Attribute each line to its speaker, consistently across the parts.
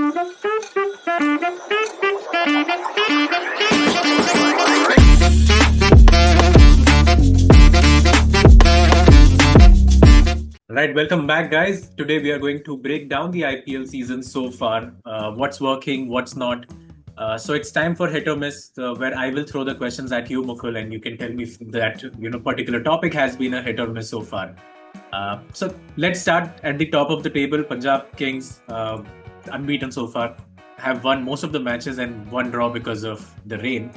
Speaker 1: Right, welcome back, guys. Today we are going to break down the IPL season so far. What's working, what's not. So it's time for hit or miss, where I will throw the questions at you, Mukul, and you can tell me if that particular topic has been a hit or miss so far. So let's start at the top of the table. Punjab Kings, unbeaten so far, have won most of the matches and one draw because of the rain.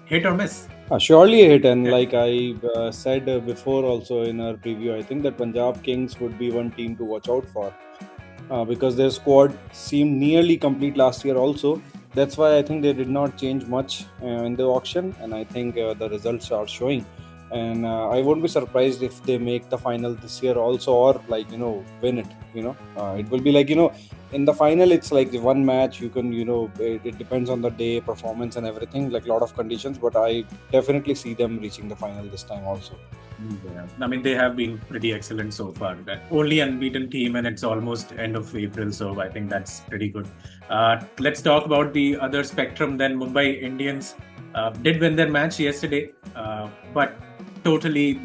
Speaker 1: Hit or miss?
Speaker 2: Surely a hit, and
Speaker 1: Yeah.
Speaker 2: like I said before also in our preview, I think that Punjab Kings would be one team to watch out for because their squad seemed nearly complete last year also. That's why I think they did not change much in the auction, and I think the results are showing. And I won't be surprised if they make the final this year also, or win it. It will be like in the final it's like one match. You can it depends on the day, performance, and everything, like a lot of conditions. But I definitely see them reaching the final this time also.
Speaker 1: Yeah. I mean, they have been pretty excellent so far. That only unbeaten team, and it's almost end of April, so I think that's pretty good. Let's talk about the other spectrum. Then Mumbai Indians did win their match yesterday, but totally,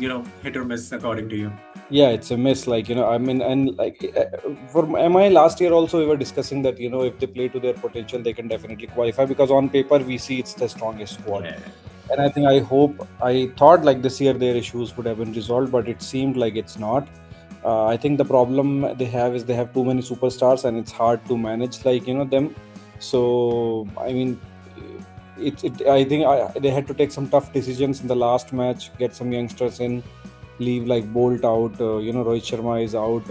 Speaker 1: hit or miss according to you.
Speaker 2: Yeah, it's a miss. I mean, and for MI last year also, we were discussing that if they play to their potential, they can definitely qualify, because on paper we see it's the strongest squad.
Speaker 1: Yeah.
Speaker 2: And I thought like this year their issues would have been resolved, but it seemed like it's not. I think the problem they have is they have too many superstars, and it's hard to manage them. So I mean, I think they had to take some tough decisions in the last match, get some youngsters in, leave like Bolt out. Rohit Sharma is out.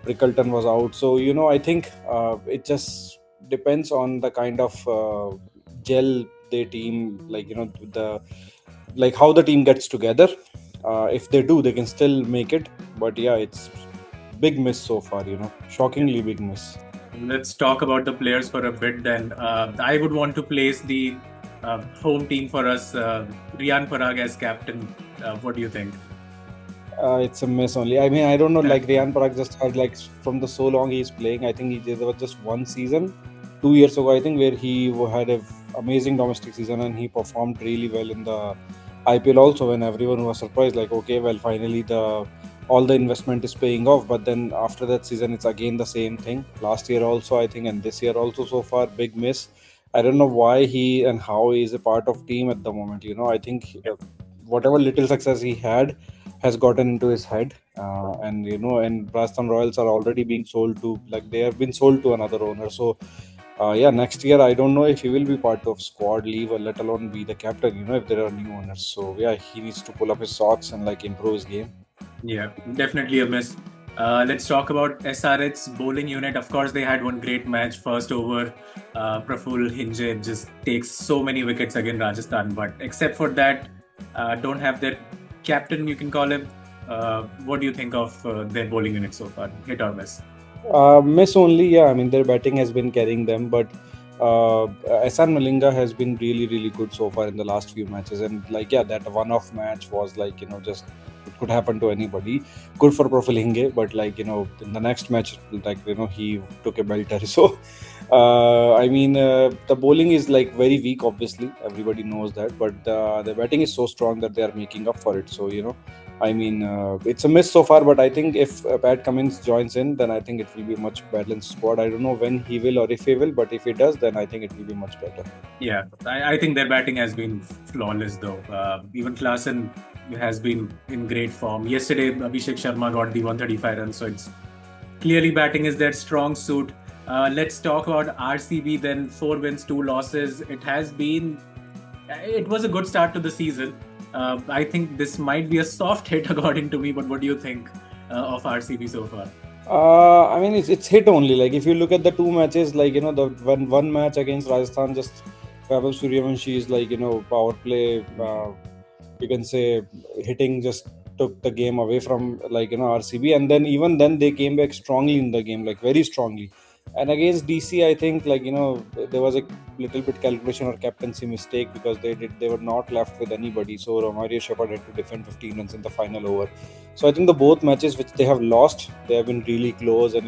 Speaker 2: Brickleton was out. So I think it just depends on the kind of gel their team, how the team gets together. If they do, they can still make it. But yeah, it's big miss so far. Shockingly big miss.
Speaker 1: Let's talk about the players for a bit then. I would want to place the home team for us, Riyan Parag as captain. What do you think?
Speaker 2: It's a miss only. I mean, I don't know. Like Riyan Parag just had from the so long he's playing. I think there was just one season, 2 years ago, I think, where he had a amazing domestic season and he performed really well in the IPL also. When everyone was surprised, like, okay, well, finally all the investment is paying off. But then after that season, it's again the same thing. Last year also, I think, and this year also so far, big miss. I don't know why he and how he is a part of team at the moment. I think whatever little success he had has gotten into his head, and Rajasthan Royals are already being sold to, they have been sold to another owner. So next year I don't know if he will be part of squad leave, or let alone be the captain, if there are new owners. So yeah, he needs to pull up his socks and improve his game.
Speaker 1: Yeah, definitely a miss. Let's talk about SRH's bowling unit. Of course, they had one great match. First over, Praful Hinje just takes so many wickets against Rajasthan. But except for that, don't have their captain, you can call him. What do you think of their bowling unit so far? Hit or miss?
Speaker 2: Miss only, yeah. I mean, their batting has been carrying them, but Ehsan Malinga has been really, really good so far in the last few matches. And that one-off match was just it could happen to anybody. Good for Praful Hinge, but in the next match, he took a belter. So I mean, the bowling is very weak. Obviously, everybody knows that, but the batting is so strong that they are making up for it. So I mean, it's a miss so far, but I think if Pat Cummins joins in, then I think it will be a much balanced squad. I don't know when he will or if he will, but if he does, then I think it will be much better.
Speaker 1: Yeah, I think their batting has been flawless though. Even Klaasen has been in great form. Yesterday, Abhishek Sharma got the 135 runs, so it's clearly batting is their strong suit. Let's talk about RCB then. 4 wins, 2 losses. It was a good start to the season. I think this might be a soft hit according to me, but what do you think of RCB so far?
Speaker 2: I mean, it's hit only. If you look at the 2 matches, the one match against Rajasthan, just Vaibhav Suryavanshi is power play, you can say hitting, just took the game away from RCB, and then even then they came back strongly in the game, very strongly. And against DC, I think there was a little bit calculation or captaincy mistake, because they were not left with anybody. So Romario Shepard had to defend 15 runs in the final over. So I think the both matches which they have lost, they have been really close, and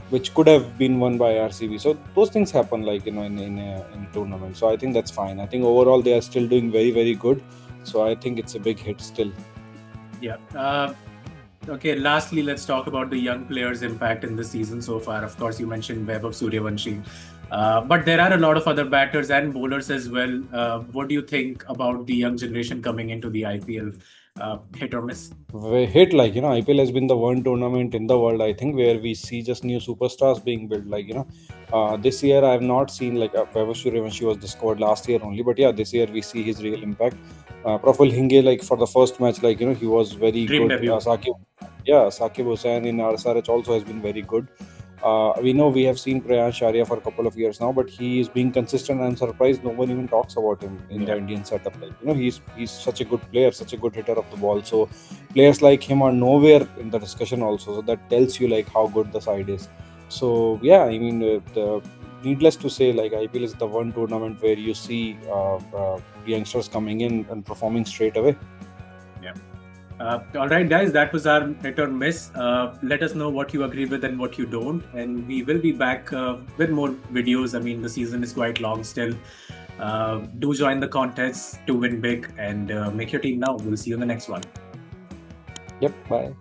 Speaker 2: which could have been won by RCB. So those things happen, like, in a tournament. So I think that's fine. I think overall they are still doing very, very good. So I think it's a big hit still.
Speaker 1: Yeah. Okay, lastly, let's talk about the young players' impact in the season so far. Of course, you mentioned Vaibhav Suryavanshi. But there are a lot of other batters and bowlers as well. What do you think about the young generation coming into the IPL? Hit or miss?
Speaker 2: We hit, like, IPL has been the one tournament in the world, I think, where we see just new superstars being built. Like, this year I have not seen, like, Vaibhav Suryavanshi was discovered last year only, but yeah, this year we see his real impact. Praful Hinge, like, for the first match, like, he was very
Speaker 1: Dream
Speaker 2: good.
Speaker 1: debut.
Speaker 2: Sakib Hussain in RSRH also has been very good. We know we have seen Prayansh Arya for a couple of years now, but he is being consistent. I'm surprised no one even talks about him in the Indian setup. Like, he's such a good player, such a good hitter of the ball. So players like him are nowhere in the discussion also. So that tells you, like, how good the side is. So yeah, I mean, needless to say, like, IPL is the one tournament where you see youngsters coming in and performing straight away.
Speaker 1: Yeah. All right, guys, that was our hit or miss. Let us know what you agree with and what you don't. And we will be back with more videos. I mean, the season is quite long still. Do join the contest to win big and make your team now. We'll see you in the next one.
Speaker 2: Yep, bye.